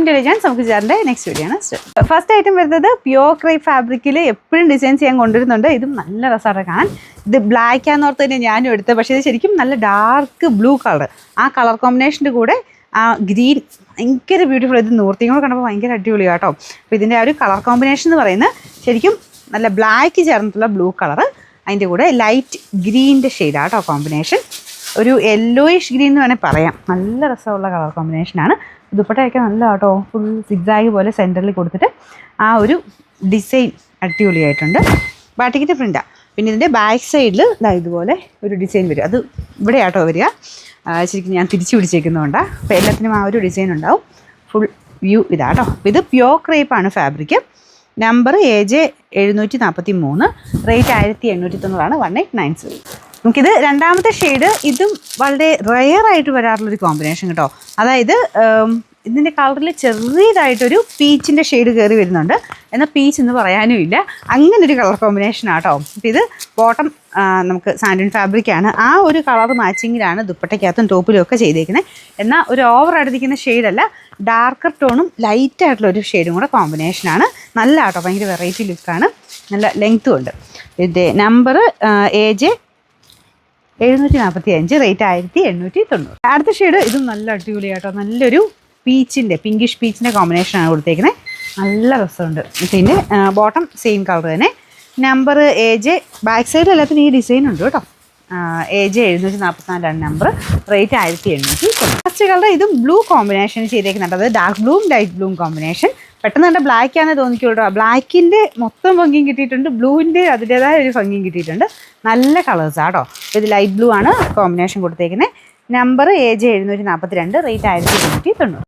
Intelligence നമുക്ക് ചേർന്ന next video ആണ്. ഫസ്റ്റ് ഐറ്റം വരുന്നത് പ്യോർ ക്രേപ്പ് ഫാബ്രിക്കിൽ എപ്പോഴും ഡിസൈൻസ് ചെയ്യാൻ കൊണ്ടുവരുന്നുണ്ട്. ഇതും നല്ല രസമാണ് കാണാൻ. ഇത് ബ്ലാക്ക് ആണെന്നോർത്ത് തന്നെ ഞാനും എടുത്തത്. പക്ഷേ ഇത് ശരിക്കും നല്ല ഡാർക്ക് ബ്ലൂ കളർ, ആ കളർ കോമ്പിനേഷൻ്റെ കൂടെ ആ ഗ്രീൻ ഭയങ്കര ബ്യൂട്ടിഫുൾ. ഇത് നൂർത്തിയും കൂടെ കണ്ടപ്പോൾ ഭയങ്കര അടിപൊളി കേട്ടോ. അപ്പോൾ ഇതിൻ്റെ ആ ഒരു കളർ കോമ്പിനേഷൻ എന്ന് പറയുന്നത് ശരിക്കും നല്ല ബ്ലാക്ക് ചേർന്നിട്ടുള്ള ബ്ലൂ കളറ്, അതിൻ്റെ കൂടെ ലൈറ്റ് ഗ്രീനിൻ്റെ ഷെയ്ഡാണ് കേട്ടോ കോമ്പിനേഷൻ. ഒരു യെല്ലോയിഷ് ഗ്രീൻ എന്ന് വേണമെങ്കിൽ പറയാം. നല്ല രസമുള്ള കളർ കോമ്പിനേഷനാണ്. ദുപ്പട്ടയൊക്കെ നല്ല കേട്ടോ, ഫുൾ സിഗ്സാഗ് പോലെ സെൻറ്ററിൽ കൊടുത്തിട്ട് ആ ഒരു ഡിസൈൻ അടിപൊളിയായിട്ടുണ്ട്. ബാട്ടിക്കിൻ്റെ പ്രിൻ്റാണ്. പിന്നെ ഇതിൻ്റെ ബാക്ക് സൈഡിൽ ഇതുപോലെ ഒരു ഡിസൈൻ വരും. അത് ഇവിടെ ആട്ടോ വരിക. ശരിക്കും ഞാൻ തിരിച്ചു പിടിച്ചേക്കുന്നതുകൊണ്ടാണ്. അപ്പോൾ എല്ലാത്തിനും ആ ഒരു ഡിസൈൻ ഉണ്ടാവും. ഫുൾ വ്യൂ ഇതാട്ടോ. ഇത് പ്യോർ ക്രേപ്പാണ് ഫാബ്രിക്. Number AJ 743, rate 1890, 1897. നമുക്കിത് രണ്ടാമത്തെ ഷെയ്ഡ്. ഇതും വളരെ റെയറായിട്ട് വരാറുള്ളൊരു കോമ്പിനേഷൻ കേട്ടോ. അതായത് ഇതിൻ്റെ കളറിൽ ചെറിയതായിട്ടൊരു പീച്ചിൻ്റെ ഷെയ്ഡ് കയറി വരുന്നുണ്ട്. എന്നാൽ പീച്ച് എന്ന് പറയാനും ഇല്ല, അങ്ങനൊരു കളർ കോമ്പിനേഷനാണ് കേട്ടോ. അപ്പോൾ ഇത് ബോട്ടം നമുക്ക് സാൻഡൻ ഫാബ്രിക്കാണ്. ആ ഒരു കളർ മാച്ചിങ്ങിലാണ് ദുപ്പട്ടയ്ക്കകത്തും ടോപ്പിലും ഒക്കെ ചെയ്തേക്കുന്നത്. എന്നാൽ ഒരു ഓവർ അടുത്തിരിക്കുന്ന ഷെയ്ഡല്ല, ഡാർക്കർ ടോണും ലൈറ്റായിട്ടുള്ള ഒരു ഷെയ്ഡും കൂടെ കോമ്പിനേഷനാണ്. നല്ല കേട്ടോ, ഭയങ്കര വെറൈറ്റി ലുക്കാണ്, നല്ല ലെങ്ത്തും ഉണ്ട്. ഇതിൻ്റെ നമ്പർ AJ 745, റേറ്റ് 1890. അടുത്ത ഷെയ്ഡ് ഇതും നല്ല അടിപൊളിയാട്ടോ. നല്ലൊരു പീച്ചിൻ്റെ, പിങ്കിഷ് പീച്ചിൻ്റെ കോമ്പിനേഷനാണ് കൊടുത്തേക്കുന്നത്. നല്ല രസമുണ്ട്. പിന്നെ ബോട്ടം സെയിം കളർ തന്നെ. നമ്പർ AJ, ബാക്ക് സൈഡിൽ എല്ലാത്തിനും ഈ ഡിസൈൻ ഉണ്ട് കേട്ടോ. AJ 744 number, rate 1890. First colour ഇതും ബ്ലൂ കോമ്പിനേഷൻ ചെയ്തേക്കുന്നുണ്ട്. അത് ഡാർക്ക് ബ്ലൂവും ലൈറ്റ് ബ്ലൂവും കോമ്പിനേഷൻ. പെട്ടെന്ന് കണ്ട ബ്ലാക്ക് ആണെന്ന് തോന്നിക്കുള്ളൂ. ബ്ലാക്കിൻ്റെ മൊത്തം ഭംഗിയും കിട്ടിയിട്ടുണ്ട്, ബ്ലൂവിൻ്റെ അതിൻ്റേതായ ഒരു ഭംഗിയും കിട്ടിയിട്ടുണ്ട്. നല്ല കളേഴ്സാണ് കേട്ടോ. ഇത് ലൈറ്റ് ബ്ലൂ ആണ് കോമ്പിനേഷൻ കൊടുത്തേക്കുന്നത്. Number AJ 742, rate 1890.